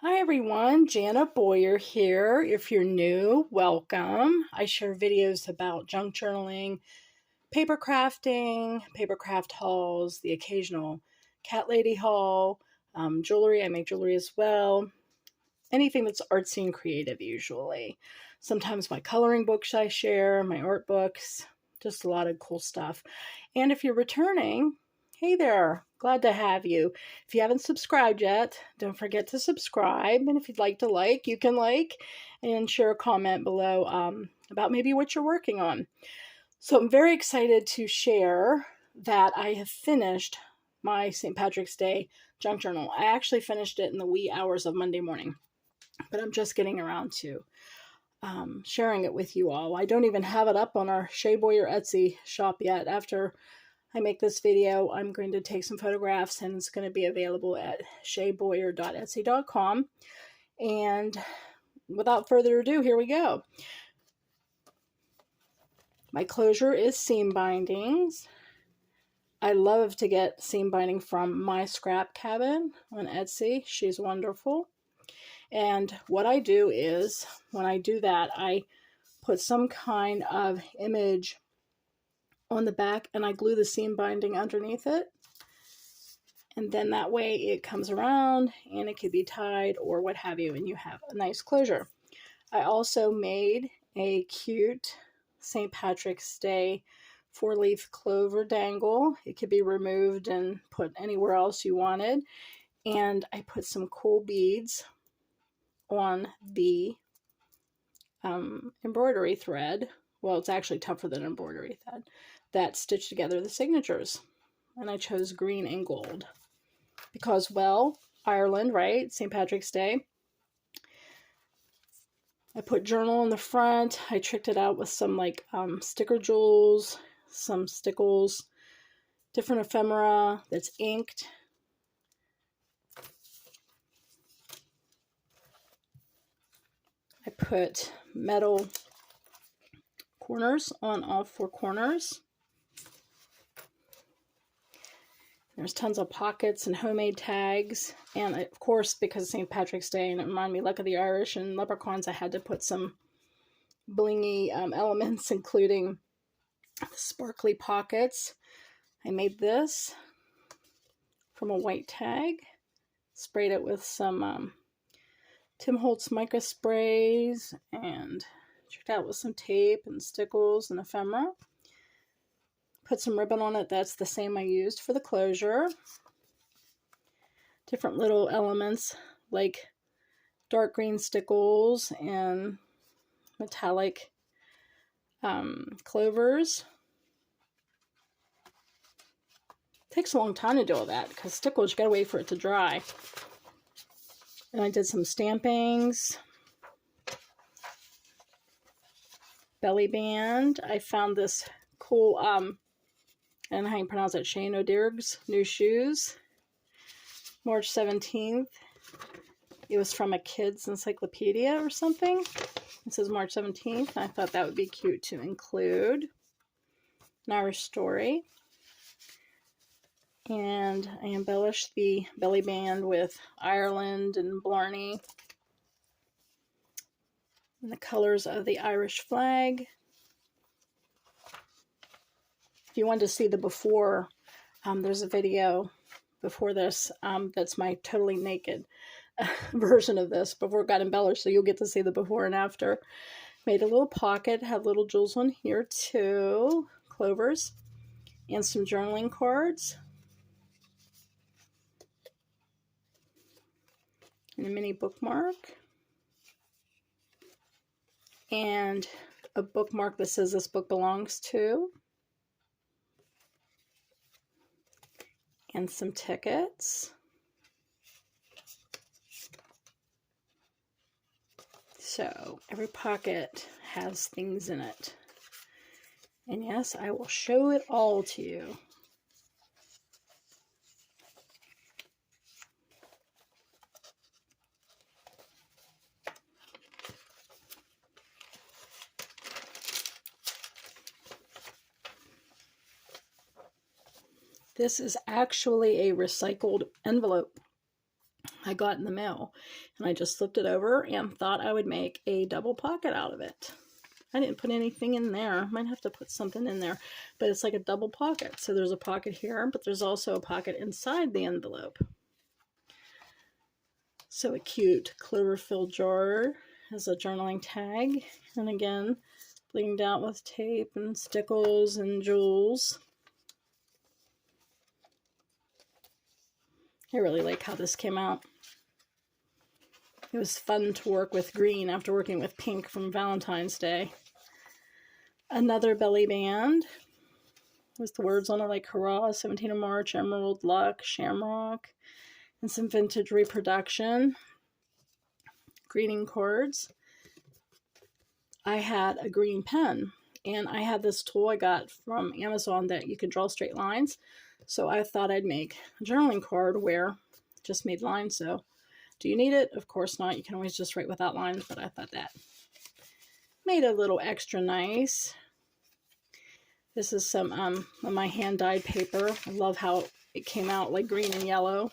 Hi everyone, Jana Boyer here. If you're new, welcome. I share videos about junk journaling, paper crafting, paper craft hauls, the occasional cat lady haul, jewelry. I make jewelry as well. Anything that's artsy and creative usually. Sometimes my coloring books I share, my art books, just a lot of cool stuff. And if you're returning, hey there, glad to have you. If you haven't subscribed yet, don't forget to subscribe. And if you'd like to you can like and share a comment below about maybe what you're working on. So I'm very excited to share that I have finished my St. Patrick's Day junk journal. I actually finished it in the wee hours of Monday morning, but I'm just getting around to sharing it with you all. I don't even have it up on our Shea Boyer Etsy shop yet. After I make this video, I'm going to take some photographs and it's going to be available at sheaboyer.etsy.com. And without further ado, here we go. My closure is seam bindings. I love to get seam binding from My Scrap Cabin on Etsy. She's wonderful. And what I do is, when I do that, I put some kind of image on the back and I glue the seam binding underneath it. And then that way it comes around and it can be tied or what have you, and you have a nice closure. I also made a cute St. Patrick's Day 4-leaf clover dangle. It could be removed and put anywhere else you wanted. And I put some cool beads on the embroidery thread. Well, it's actually tougher than embroidery thread that stitched together the signatures. And I chose green and gold because, well, Ireland, right? St. Patrick's Day. I put journal on the front. I tricked it out with some sticker jewels, some stickles, different ephemera that's inked. I put metal corners on all 4 corners. There's tons of pockets and homemade tags. And of course, because St. Patrick's Day and it reminded me Luck of the Irish and leprechauns, I had to put some blingy elements, including sparkly pockets. I made this from a white tag, sprayed it with some Tim Holtz mica sprays, and checked out with some tape and stickles and ephemera. Put some ribbon on it. That's the same I used for the closure. Different little elements like dark green stickles and metallic clovers. It takes a long time to do all that because stickles, you gotta wait for it to dry. And I did some stampings. Belly band. I found this cool, I don't know how you pronounce it, Shane O'Dearg's new shoes. March 17th. It was from a kid's encyclopedia or something. It says March 17th. I thought that would be cute to include. An Irish story. And I embellished the belly band with Ireland and Blarney. And the colors of the Irish flag. If you wanted to see the before, there's a video before this that's my totally naked version of this before it got embellished, so you'll get to see the before and after. Made a little pocket, had little jewels on here too, clovers, and some journaling cards. And a mini bookmark. And a bookmark that says this book belongs to. And some tickets. So every pocket has things in it. And yes, I will show it all to you. This is actually a recycled envelope. I got in the mail, and I just flipped it over and thought I would make a double pocket out of it. I didn't put anything in there. Might have to put something in there, but it's like a double pocket. So there's a pocket here, but there's also a pocket inside the envelope. So a cute Cloverfield jar has a journaling tag, and again, blinged out with tape and stickles and jewels. I really like how this came out. It was fun to work with green after working with pink from Valentine's Day. Another belly band with the words on it like Hurrah, 17 of March, Emerald, Luck, Shamrock, and some vintage reproduction. Greeting cards. I had a green pen, and I had this tool I got from Amazon that you could draw straight lines. So I thought I'd make a journaling card where I just made lines. So do you need it? Of course not. You can always just write without lines, but I thought that made a little extra nice. This is some of my hand-dyed paper. I love how it came out like green and yellow.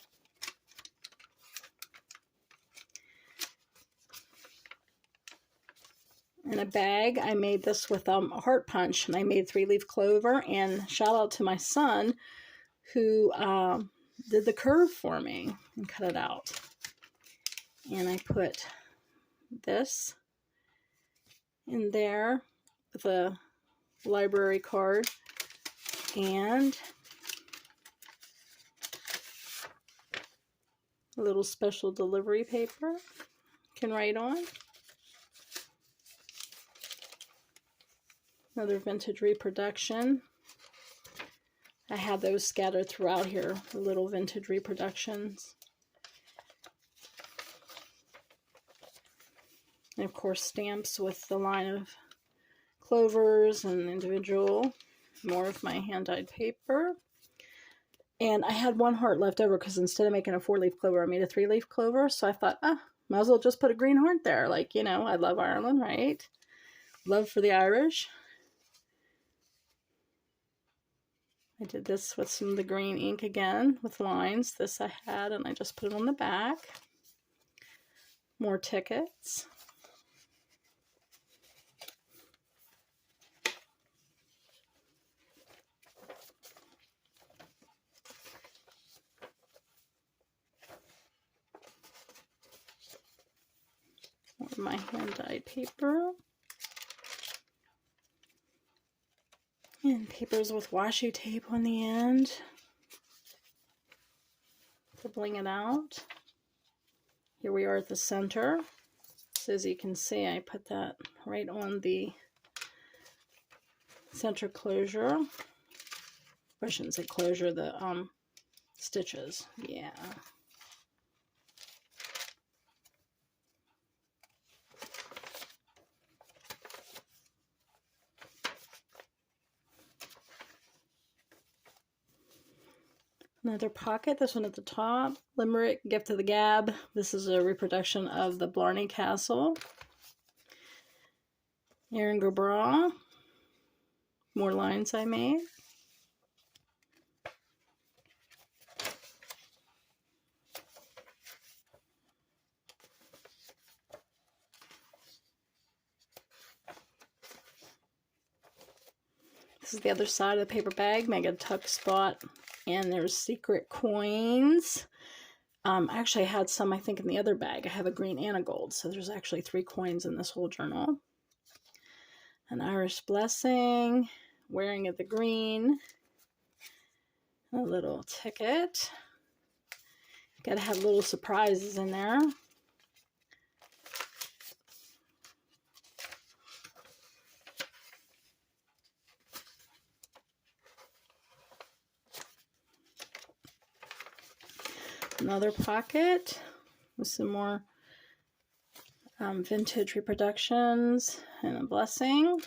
In a bag, I made this with a heart punch, and I made 3-leaf clover, and shout out to my son who did the curve for me and cut it out. And I put this in there with a library card and a little special delivery paper you can write on. Another vintage reproduction. I have those scattered throughout here, the little vintage reproductions. And of course stamps with the line of clovers and individual. More of my hand-dyed paper. And I had one heart left over because instead of making a 4-leaf clover, I made a 3-leaf clover. So I thought, might as well just put a green heart there. Like, you know, I love Ireland, right? Love for the Irish. I did this with some of the green ink again with lines. This I had, and I just put it on the back. More tickets. More of my hand-dyed paper. And papers with washi tape on the end to bling it out. Here we are at the center. So as you can see, I put that right on the center closure. I shouldn't say closure, the stitches. Yeah. Another pocket, this one at the top. Limerick, Gift of the Gab. This is a reproduction of the Blarney Castle. Erin go Bragh. More lines I made. This is the other side of the paper bag. Mega tuck spot. And there's secret coins. I actually had some, I think, in the other bag. I have a green and a gold. So there's actually 3 coins in this whole journal. An Irish blessing. Wearing of the green. A little ticket. Gotta have little surprises in there. Another pocket with some more vintage reproductions and a blessing.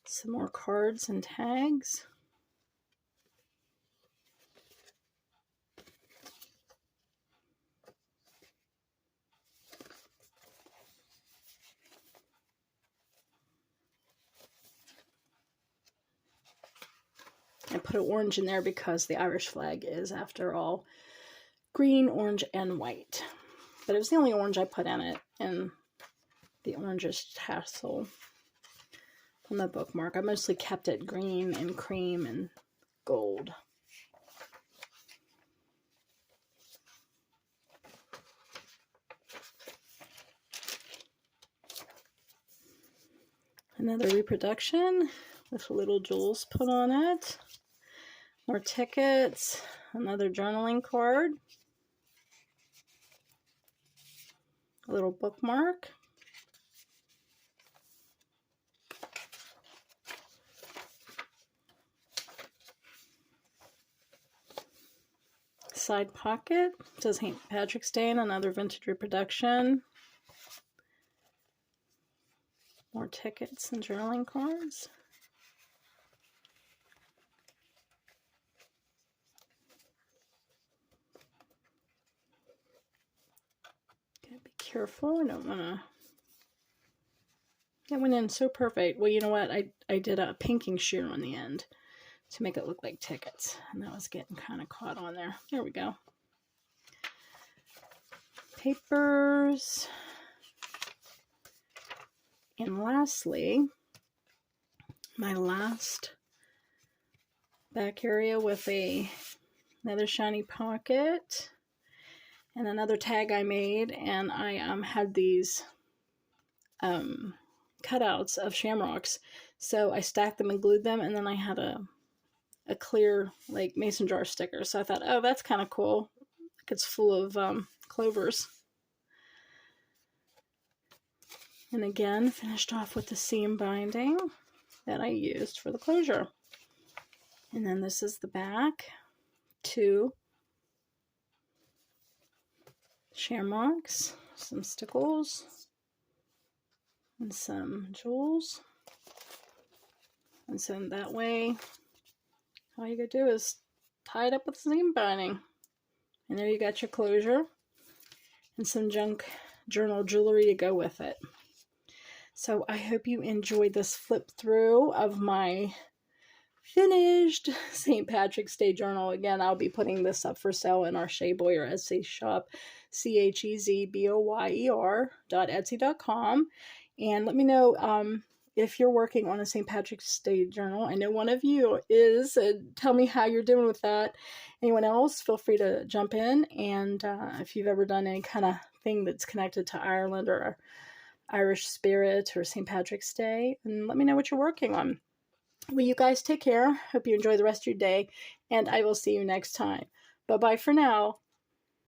Some more cards and tags. I put an orange in there because the Irish flag is, after all, green, orange, and white. But it was the only orange I put in it, and the orangish tassel on the bookmark. I mostly kept it green and cream and gold. Another reproduction with little jewels put on it. More tickets. Another journaling card. A little bookmark. Side pocket. It says St. Patrick's Day and another vintage reproduction. More tickets and journaling cards. Gotta be careful. I don't want to. That went in so perfect. Well, you know what? I did a pinking shear on the end to make it look like tickets. And that was getting kind of caught on there. There we go. Papers. And lastly, my last back area with another shiny pocket and another tag I made. And I had these cutouts of shamrocks. So I stacked them and glued them, and then I had a clear like mason jar sticker. So I thought, oh, that's kind of cool. Like it's full of clovers. And again, finished off with the seam binding that I used for the closure. And then this is the back. 2 shamrocks, some stickles, and some jewels. And so that way, all you gotta do is tie it up with seam binding. And there you got your closure and some junk journal jewelry to go with it. So I hope you enjoyed this flip through of my finished St. Patrick's Day journal. Again, I'll be putting this up for sale in our Shea Boyer Etsy shop, CHEZBOYER.etsy.com. And let me know if you're working on a St. Patrick's Day journal. I know one of you is. Tell me how you're doing with that. Anyone else, feel free to jump in. And if you've ever done any kind of thing that's connected to Ireland or Irish spirit or St. Patrick's Day, and let me know what you're working on. Well, you guys take care. Hope you enjoy the rest of your day, and I will see you next time. Bye-bye for now.